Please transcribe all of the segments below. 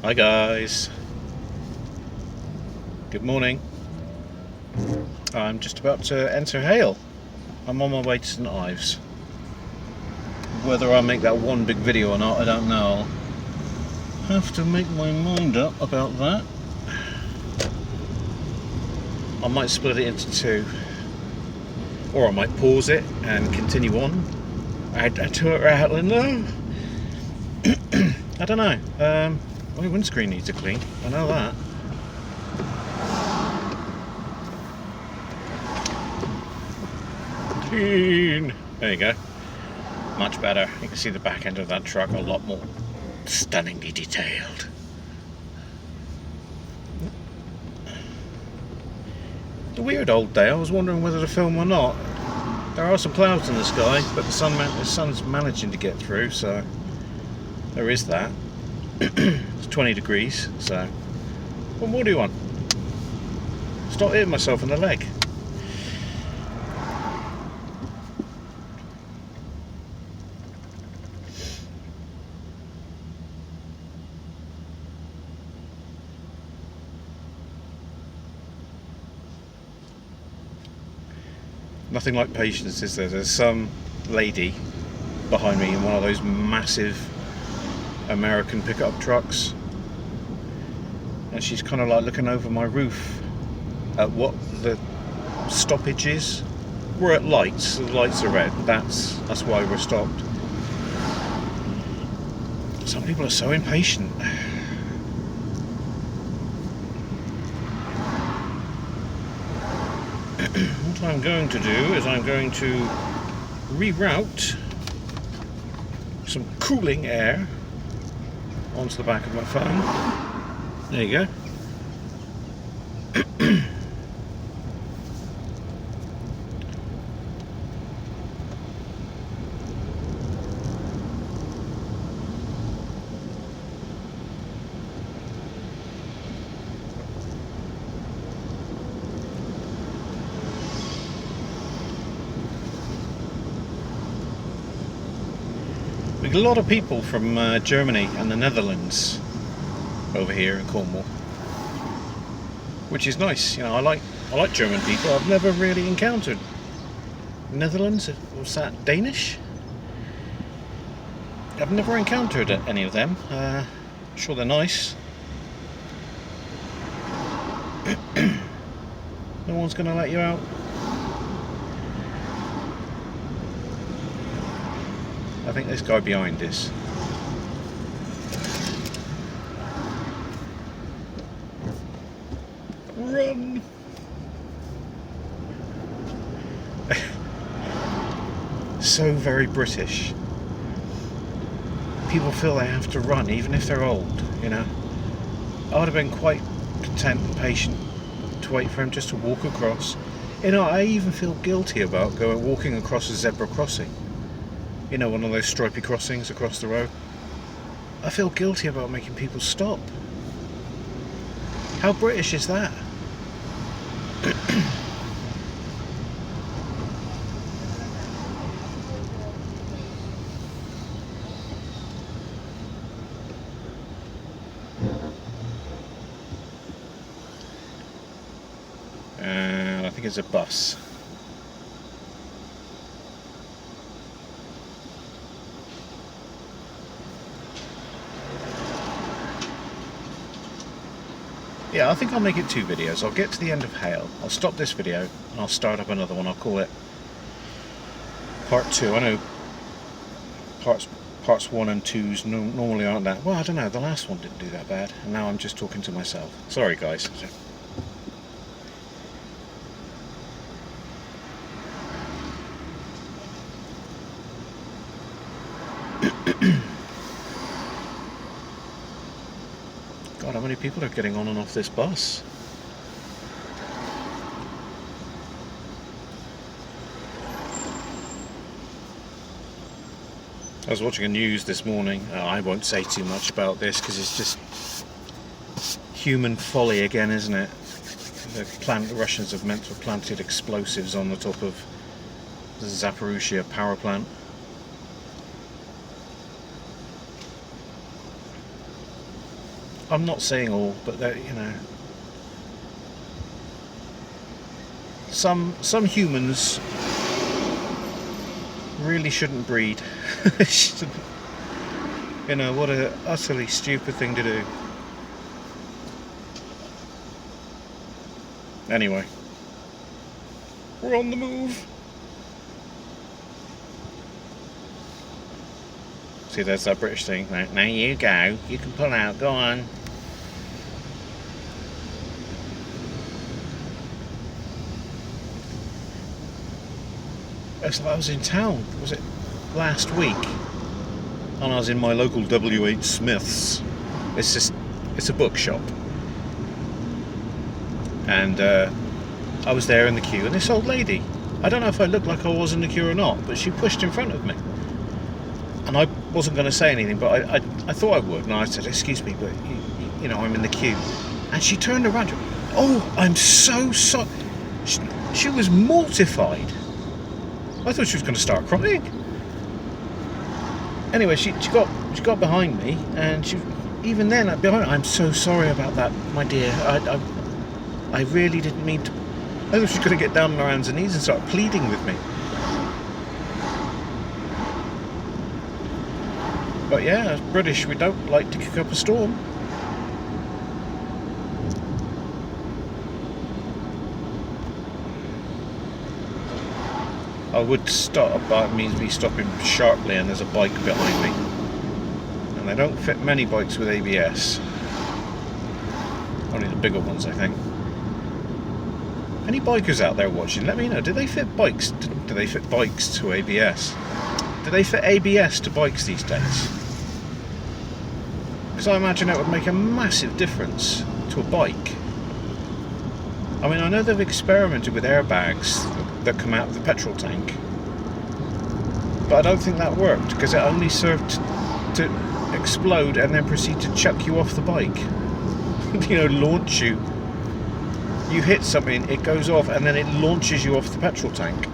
Hi guys, good morning. I'm just about to enter Hayle. I'm on my way to St Ives. Whether I make that one big video or not, I don't know. I'll have to make my mind up about that. I might split it into two, or I might pause it and continue on. I don't know. My windscreen needs a clean, I know that. Clean. There you go. Much better. You can see the back end of that truck a lot more stunningly detailed. A weird old day. I was wondering whether to film or not. There are some clouds in the sky, but the sun's managing to get through, so there is that. It's 20 degrees, so what more do you want? Stop hitting myself in the leg. Nothing like patience, is there? There's some lady behind me in one of those massive American pickup trucks, and she's kind of like looking over my roof at what the stoppage is. We're at lights, the lights are red, that's why we're stopped. Some people are so impatient. What I'm going to do is I'm going to reroute some cooling air onto the back of my phone. There you go. We get a lot of people from Germany and the Netherlands over here in Cornwall, which is nice. You know, I like German people. I've never really encountered Netherlands. Was that Danish? I've never encountered any of them. Sure, they're nice. No one's going to let you out. I think this guy behind this. Run! So very British. People feel they have to run even if they're old, you know. I would have been quite content and patient to wait for him just to walk across. You know, I even feel guilty about walking across a zebra crossing. You know, one of those stripy crossings across the road. I feel guilty about making people stop. How British is that? And I think it's a bus. Yeah, I think I'll make it 2 videos. I'll get to the end of Hayle, I'll stop this video, and I'll start up another one. I'll call it Part 2. I know parts 1 and 2s normally aren't that... Well, I don't know, the last one didn't do that bad, and now I'm just talking to myself. Sorry, guys. God, how many people are getting on and off this bus? I was watching the news this morning. I won't say too much about this because it's just human folly again, isn't it? The Russians have meant to have planted explosives on the top of the Zaporizhzhia power plant. I'm not saying all, but you know, some humans really shouldn't breed. You know, what a utterly stupid thing to do. Anyway, we're on the move. See, there's that British thing. Now you go. You can pull out. Go on. I was in town. Was it last week? And I was in my local W.H. Smith's. It's a bookshop. And I was there in the queue, and this old lady, I don't know if I looked like I was in the queue or not, but she pushed in front of me. And I wasn't going to say anything, but I thought I would. And I said, excuse me, but you know, I'm in the queue. And she turned around. Oh, I'm so sorry. She was mortified. I thought she was going to start crying. Anyway, she got behind me, and even then, I'm so sorry about that, my dear. I really didn't mean to. I thought she was going to get down on her hands and knees and start pleading with me. But yeah, as British, we don't like to kick up a storm. I would stop, but it means me stopping sharply and there's a bike behind me. And they don't fit many bikes with ABS. Only the bigger ones, I think. Any bikers out there watching, let me know. Do they fit bikes? Do they fit bikes to ABS? Do they fit ABS to bikes these days? Because I imagine it would make a massive difference to a bike. I mean, I know they've experimented with airbags that come out of the petrol tank, but I don't think that worked, because it only served to explode and then proceed to chuck you off the bike. You know, launch you. You hit something, it goes off, and then it launches you off the petrol tank,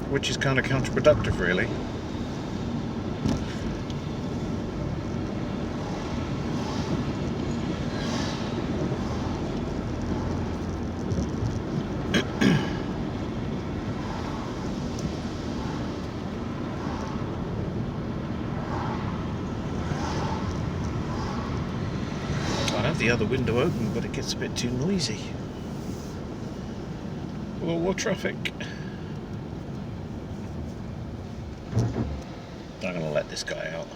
which is kind of counterproductive, really. The other window open, but it gets a bit too noisy. More traffic. I'm going to let this guy out.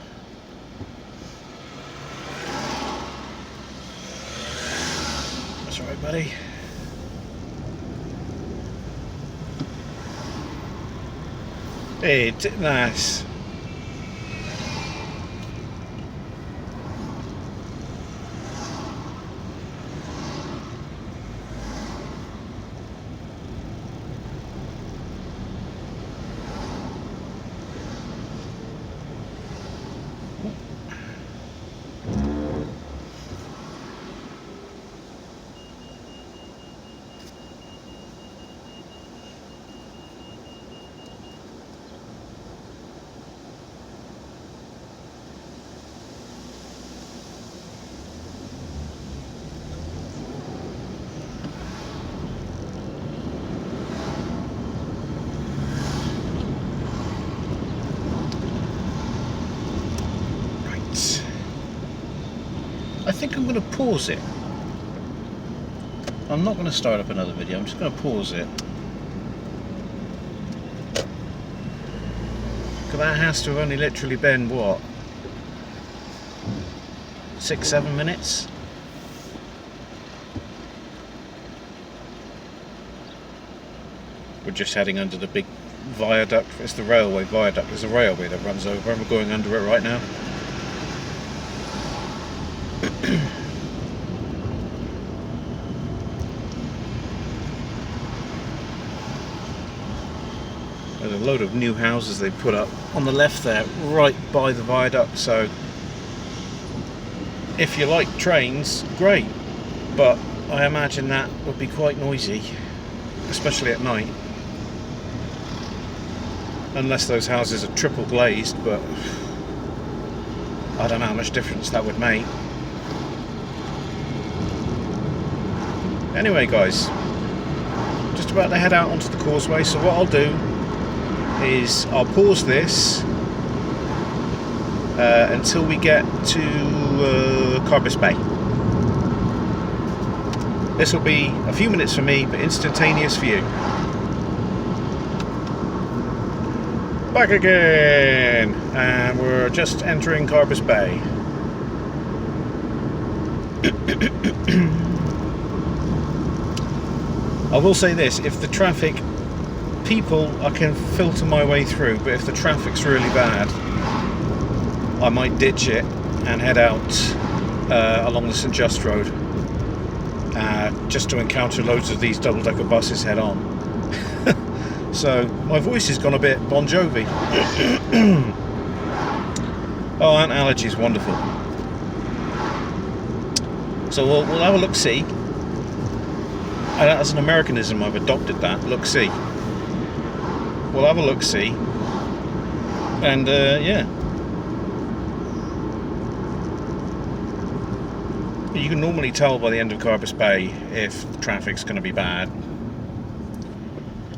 That's alright, buddy. Hey, nice. I think I'm going to pause it. I'm not going to start up another video, I'm just going to pause it. Because that has to have only literally been, what, 6-7 minutes? We're just heading under the big viaduct. It's the railway viaduct. There's a railway that runs over and we're going under it right now. There's a load of new houses they put up on the left there, right by the viaduct, so if you like trains, great, but I imagine that would be quite noisy, especially at night, unless those houses are triple glazed, but I don't know how much difference that would make. Anyway, guys, just about to head out onto the causeway. So what I'll do is I'll pause this until we get to Carbis Bay. This will be a few minutes for me, but instantaneous for you. Back again, and we're just entering Carbis Bay. I will say this, if the traffic, people, I can filter my way through, but if the traffic's really bad, I might ditch it and head out along the St Just Road, just to encounter loads of these double-decker buses head on. So my voice has gone a bit Bon Jovi. Oh, Aunt Allergy's wonderful. So we'll have a look-see. As an Americanism, I've adopted that, look-see. We'll have a look-see. And yeah. You can normally tell by the end of Carbis Bay if the traffic's going to be bad.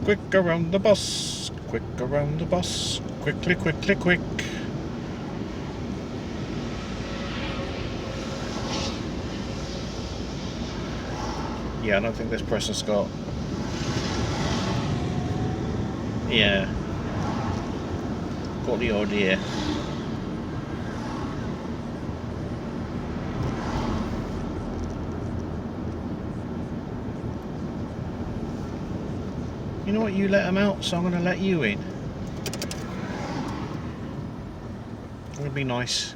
Quick around the bus, quick around the bus, quickly, quickly, quick. Yeah, I don't think this person's got... Yeah. Got the idea. You know what, you let them out, so I'm going to let you in. I'm going to be nice.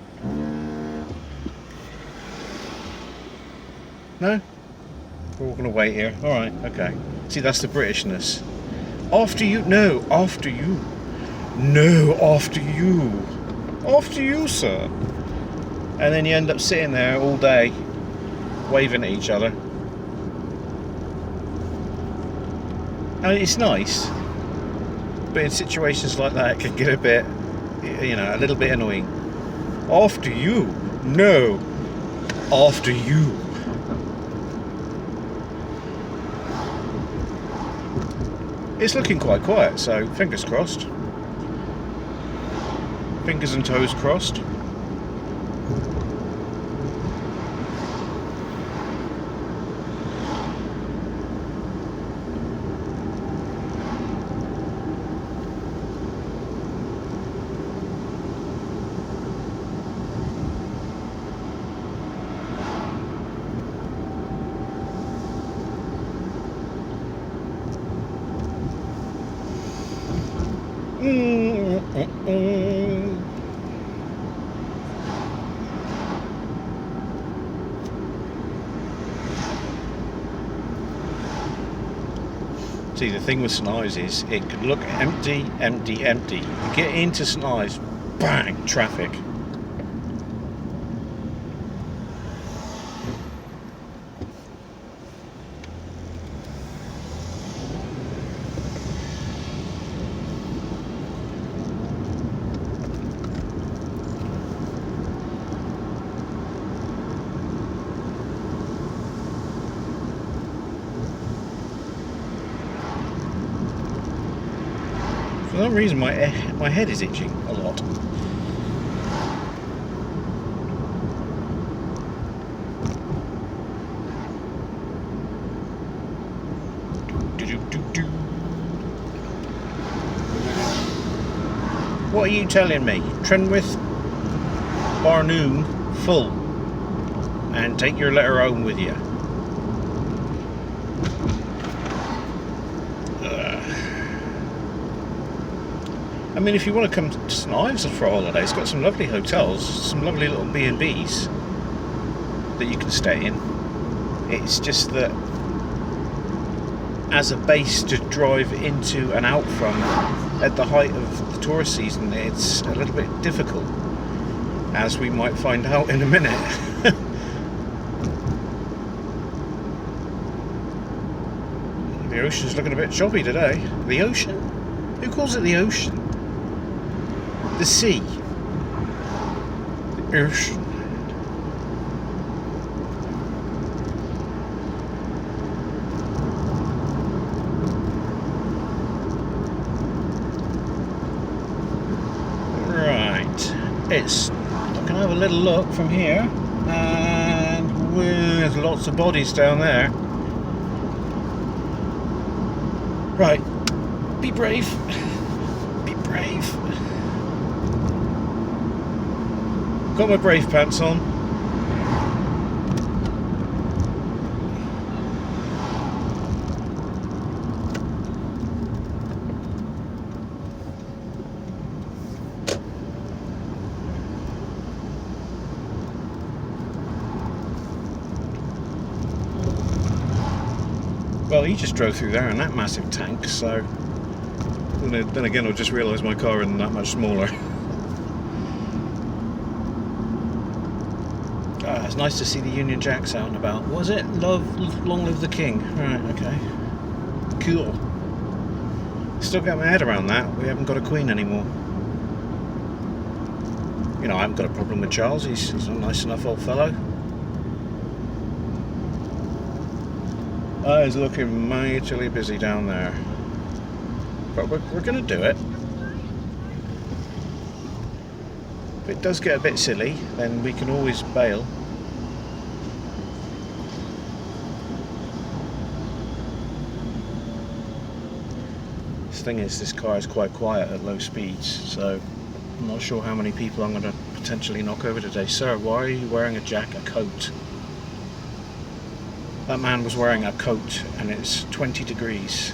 No? We're all going to wait here. Alright, okay. See, that's the Britishness. After you. No, after you. No, after you. After you, sir. And then you end up sitting there all day, waving at each other. I mean, it's nice, but in situations like that, it can get a bit, you know, a little bit annoying. After you. No. After you. It's looking quite quiet, so fingers crossed. Fingers and toes crossed. See, the thing with St Ives is it could look empty, empty, empty. You get into St Ives, bang, traffic. For some reason my head is itching a lot. What are you telling me? Trenwith Barnoon full, and take your letter home with you. I mean, if you want to come to St Ives for a holiday, it's got some lovely hotels, some lovely little B&Bs that you can stay in. It's just that as a base to drive into and out from at the height of the tourist season, it's a little bit difficult, as we might find out in a minute. The ocean's looking a bit choppy today. The ocean? Who calls it the ocean? The sea. The ocean. It's, I can have a little look from here, and there's lots of bodies down there. Right, be brave, be brave. Got my brave pants on. Well, he just drove through there in that massive tank, so then again I just realised my car isn't that much smaller. It's nice to see the Union Jacks out and about. What was it? Long live the King. Right, okay. Cool. Still get my head around that. We haven't got a Queen anymore. You know, I haven't got a problem with Charles. He's a nice enough old fellow. He's looking mightily busy down there. But we're going to do it. If it does get a bit silly, then we can always bail. The thing is, this car is quite quiet at low speeds, so I'm not sure how many people I'm going to potentially knock over today. Sir, why are you wearing a coat? That man was wearing a coat and it's 20 degrees.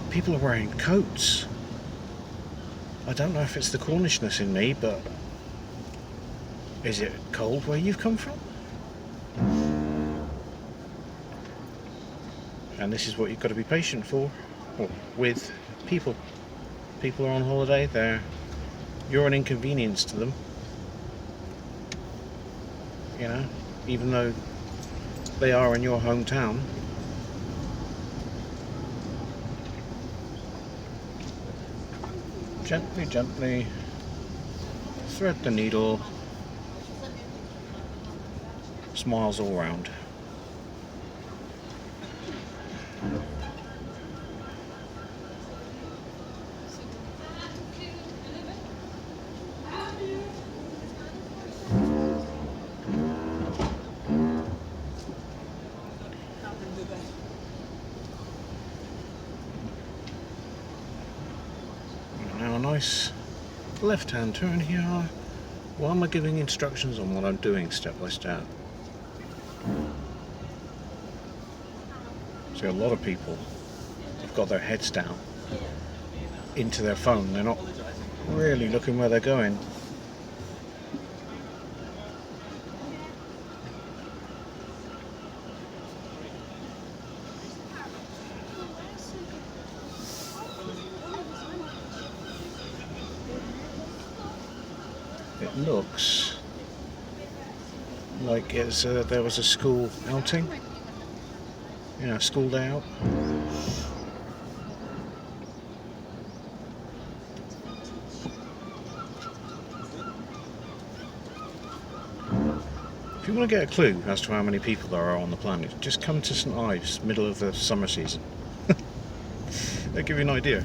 People are wearing coats. I don't know if it's the Cornishness in me, but is it cold where you've come from? And this is what you've got to be patient for, or with people. People are on holiday, you're an inconvenience to them. You know, even though they are in your hometown. Gently, gently thread the needle. Smiles all round. Nice left-hand turn here. Why am I giving instructions on what I'm doing step by step? See, a lot of people have got their heads down into their phone. They're not really looking where they're going. It looks like it's there was a school outing, you know, school day out. If you want to get a clue as to how many people there are on the planet, just come to St Ives, middle of the summer season. They'll give you an idea.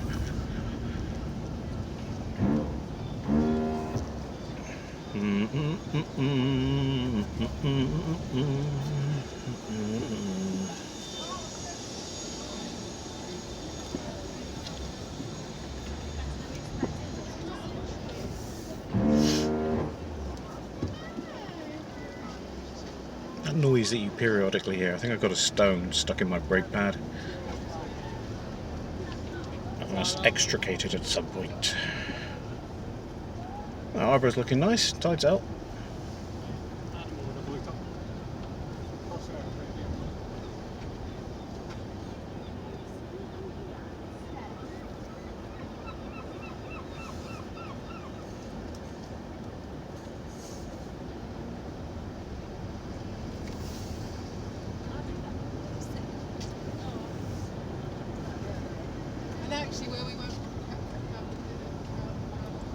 That noise that you periodically hear, I think I've got a stone stuck in my brake pad. I must extricate it at some point. The harbour's looking nice, tide's out.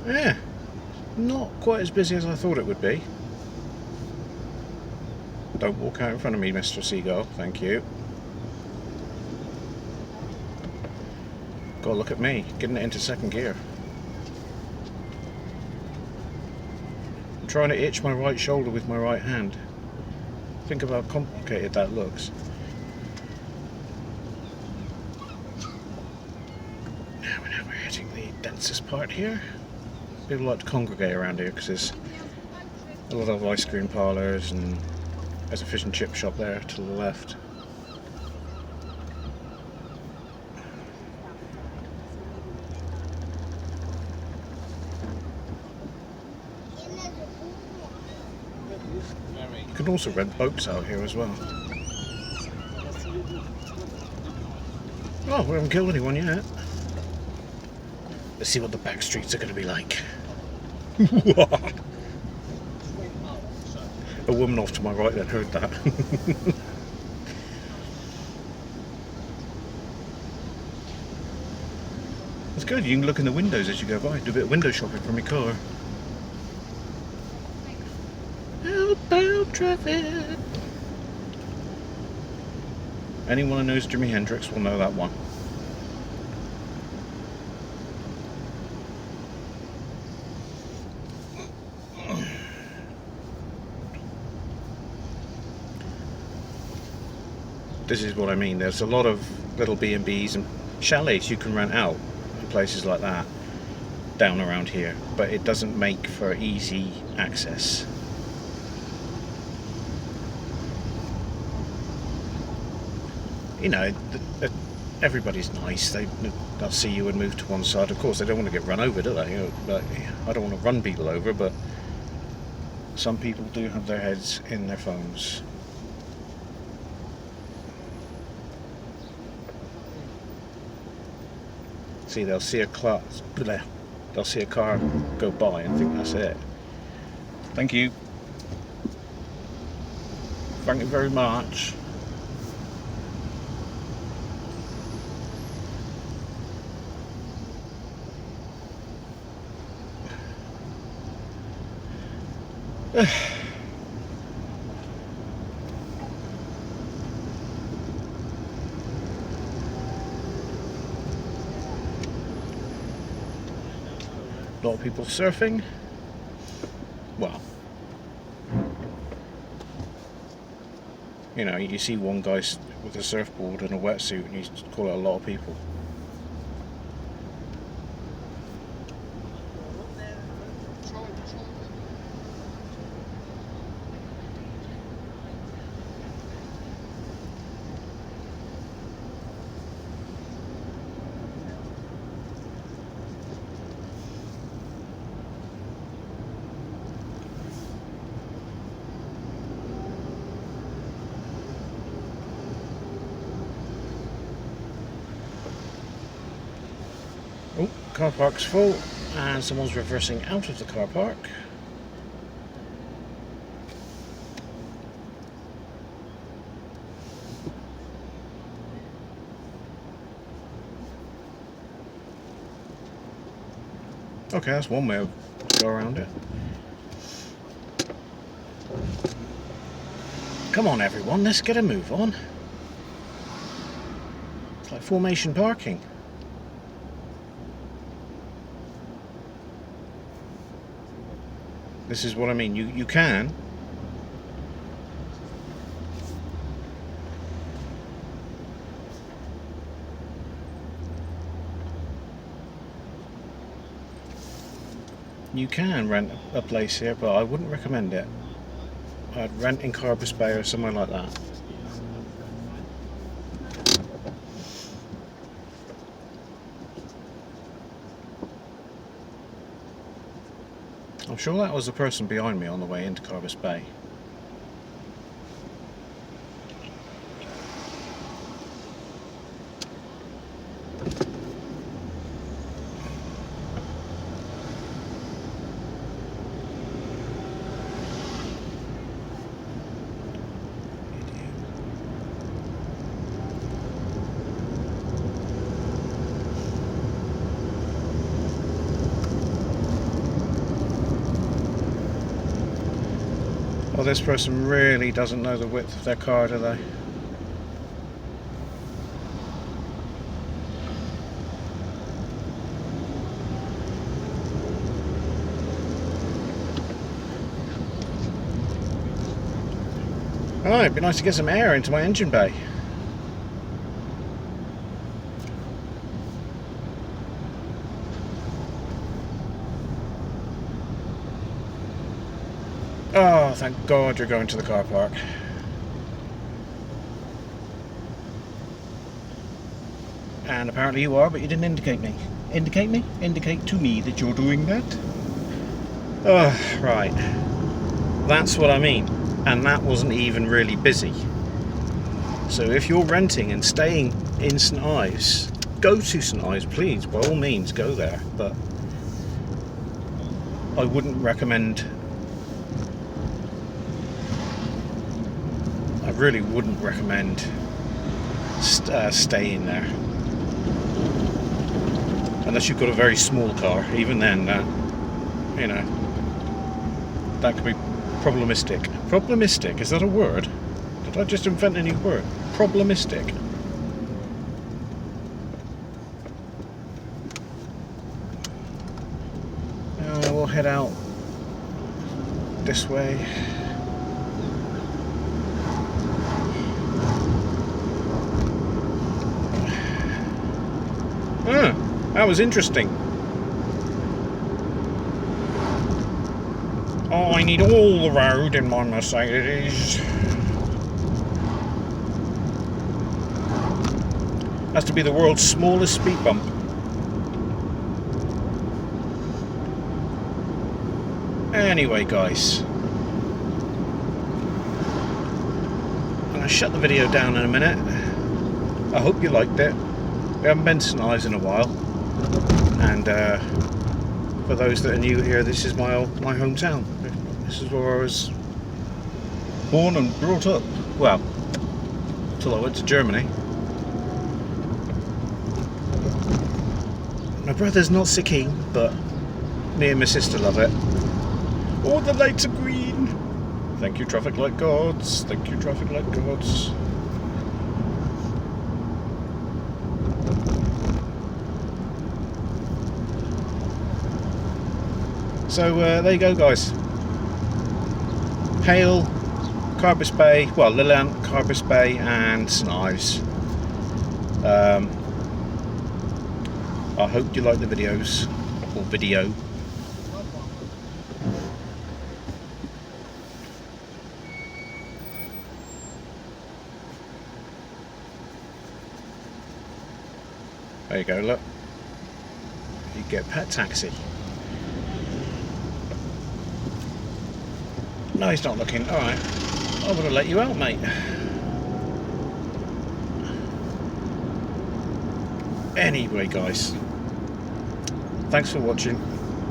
Yeah, not quite as busy as I thought it would be. Don't walk out in front of me, Mr. Seagull, thank you. Gotta look at me, getting it into second gear. I'm trying to itch my right shoulder with my right hand. Think of how complicated that looks. Now we're hitting the densest part here. People like to congregate around here because there's a lot of ice cream parlours and there's a fish and chip shop there to the left. You can also rent boats out here as well. Oh, we haven't killed anyone yet. Let's see what the back streets are going to be like. A woman off to my right then heard that. It's good, you can look in the windows as you go by, do a bit of window shopping from your car. Outbound traffic. Anyone who knows Jimi Hendrix will know that one. This is what I mean, there's a lot of little B&Bs and chalets you can rent out in places like that down around here, but it doesn't make for easy access. You know, everybody's nice, they'll see you and move to one side. Of course they don't want to get run over, do they? You know, like, I don't want to run people over, but some people do have their heads in their phones. See, they'll see a car go by and think that's it. Thank you. Thank you very much. A lot of people surfing. Well, you know, you see one guy with a surfboard and a wetsuit and you call it a lot of people. Oh, car park's full and someone's reversing out of the car park. Okay, that's one way to go around it. Come on everyone, let's get a move on. It's like formation parking. This is what I mean, you can. You can rent a place here, but I wouldn't recommend it. I'd rent in Carbis Bay or somewhere like that. I'm sure that was the person behind me on the way into Carbis Bay. Well, this person really doesn't know the width of their car, do they? Oh, it'd be nice to get some air into my engine bay. Oh, thank God you're going to the car park. And apparently you are, but you didn't indicate me. Indicate me? Indicate to me that you're doing that? Oh, right. That's what I mean. And that wasn't even really busy. So if you're renting and staying in St Ives, go to St Ives, please. By all means, go there. But I wouldn't recommend... I really wouldn't recommend staying there. Unless you've got a very small car. Even then, you know, that could be problematic. Problematic, is that a word? Did I just invent a new word? Problematic. We'll head out this way. That was interesting. Oh, I need all the road in my Mercedes. Has to be the world's smallest speed bump. Anyway, guys, I'm going to shut the video down in a minute. I hope you liked it. We haven't been to St Ives in a while, and for those that are new here, this is my hometown. This is where I was born and brought up. Well, till I went to Germany. My brother's not so keen, but me and my sister love it. Oh, the lights are green. Thank you, traffic light gods. Thank you, traffic light gods. So there you go, guys. Hayle, Carbis Bay, well, lelant, Carbis Bay and St Ives. I hope you like the videos, or video. There you go, look. You get pet taxi. No, he's not looking. Alright. I would have let you out, mate. Anyway, guys. Thanks for watching.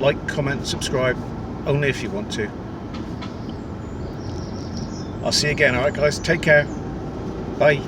Like, comment, subscribe. Only if you want to. I'll see you again, alright, guys? Take care. Bye.